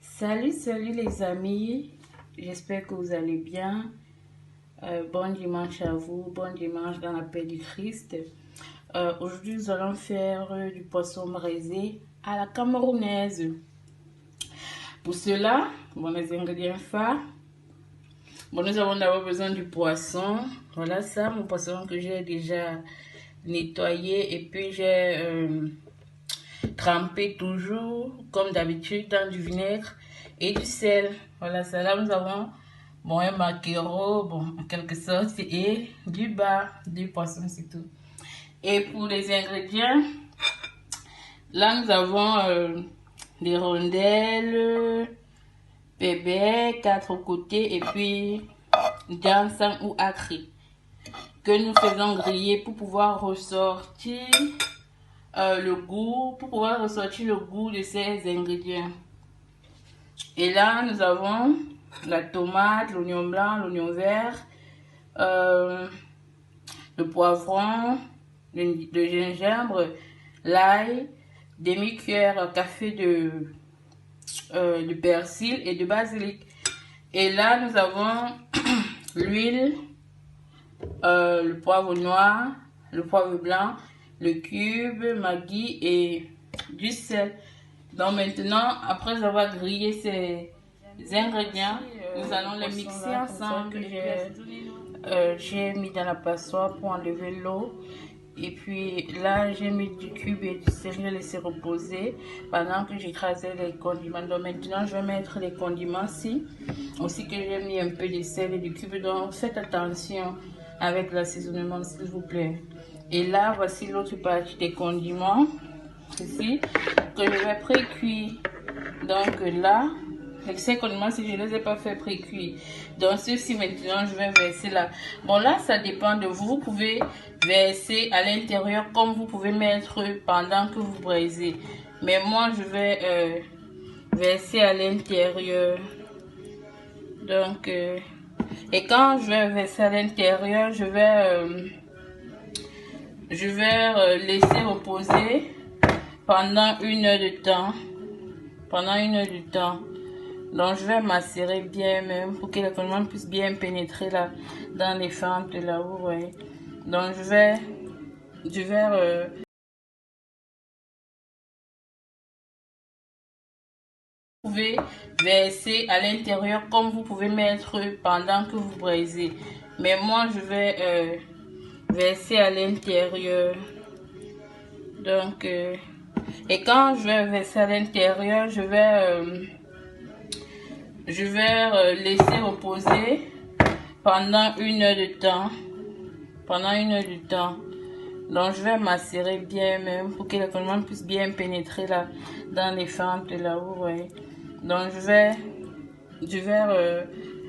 Salut les amis, j'espère que vous allez bien. Bon dimanche à vous, bon dimanche dans la paix du Christ. Aujourd'hui nous allons faire du poisson braisé à la camerounaise. Pour cela, les ingrédients phares. Nous avons d'abord besoin du poisson. Voilà ça, mon poisson que j'ai déjà nettoyé et puis j'ai trempé toujours comme d'habitude dans du vinaigre et du sel. Voilà ça, là nous avons un maquereau, en quelque sorte, et du bas, du poisson, c'est tout. Et pour les ingrédients, là nous avons des rondelles, bébé, 4 côtés, et puis dansant ou acré, que nous faisons griller pour pouvoir ressortir le goût, de ces ingrédients. Et là, nous avons la tomate, l'oignon blanc, l'oignon vert, le poivron, le gingembre, l'ail, demi-cuillère à café de persil et de basilic. Et là, nous avons l'huile, le poivre noir, le poivre blanc, le cube, maggi et du sel. Donc maintenant, après avoir grillé ces ingrédients, nous allons les mixer ensemble. J'ai mis dans la passoire pour enlever l'eau. Et puis là, j'ai mis du cube et du sel, je vais laisser reposer pendant que j'écrasais les condiments. Donc maintenant, je vais mettre les condiments ici. Aussi que j'ai mis un peu de sel et du cube. Donc faites attention avec l'assaisonnement, s'il vous plaît. Et là, voici l'autre partie des condiments. Ici, que je vais pré-cuire. Donc là, ces condiments, si je ne les ai pas fait pré-cuire. Donc ceci, maintenant, je vais verser là. Bon, là, ça dépend de vous. Vous pouvez verser à l'intérieur comme vous pouvez mettre pendant que vous braisez. Mais moi, je vais verser à l'intérieur. Donc, et quand je vais verser à l'intérieur, je vais laisser reposer pendant 1 heure de temps. Donc je vais macérer bien même pour que les condiments puissent bien pénétrer là dans les fentes là, vous voyez. Donc je vais vous pouvez verser à l'intérieur comme vous pouvez mettre pendant que vous braisez. Mais moi je vais verser à l'intérieur. Donc et quand je vais verser à l'intérieur, je vais laisser reposer pendant 1 heure de temps. Donc je vais macérer bien même pour que les condiments puissent bien pénétrer là dans les fentes là, vous voyez. Donc je vais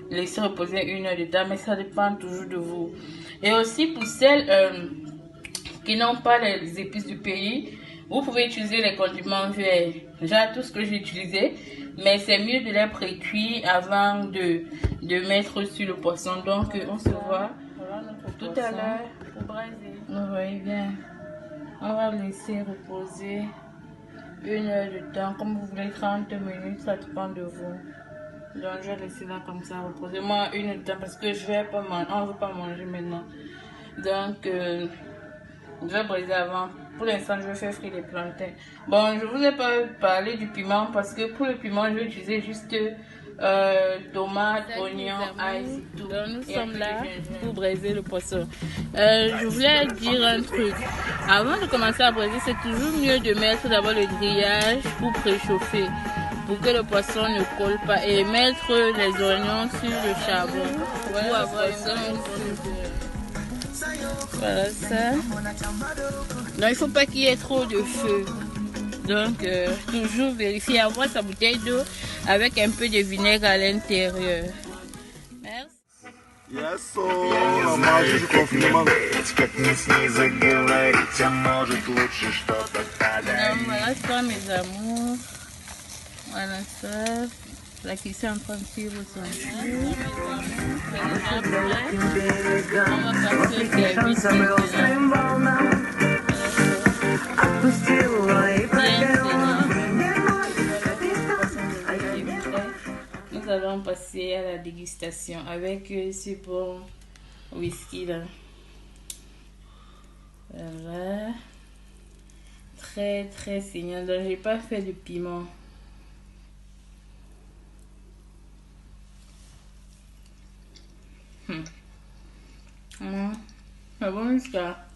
laisser reposer 1 heure de temps, mais ça dépend toujours de vous. Et aussi pour celles qui n'ont pas les épices du pays, vous pouvez utiliser les condiments verts. J'ai tout ce que j'ai utilisé, mais c'est mieux de les pré-cuire avant de mettre sur le poisson. Donc on se voit tout à l'heure pour braiser. Vous voyez bien, on va laisser reposer 1 heure de temps, comme vous voulez, 30 minutes, ça dépend de vous. Donc je vais laisser là comme ça reposer. Moi 1 heure de temps parce que je vais pas manger, on ne veut pas manger maintenant. Donc je vais braiser avant. Pour l'instant, je vais faire frire les plantains. Bon, je vous ai pas parlé du piment parce que pour le piment, je vais utiliser juste tomates, oignons, ail, c'est tout. Donc, nous sommes là pour braiser le poisson. Je voulais dire un truc. Avant de commencer à braiser, c'est toujours mieux de mettre d'abord le grillage pour préchauffer, pour que le poisson ne colle pas, et mettre les oignons sur le charbon pour avoir voilà ça. Donc il faut pas qu'il y ait trop de feu. Donc toujours vérifier, avoir sa bouteille d'eau avec un peu de vinaigre à l'intérieur. Merci. Yes, so намажешь конфлимент. Voilà ça mes amours. Voilà ça. La cuisson en train de suivre son cours. On va passer au service maintenant. allons passer à la dégustation avec ce bon whisky là. Voilà. Très très saignant. Donc j'ai pas fait de piment. C'est bon jusqu'à.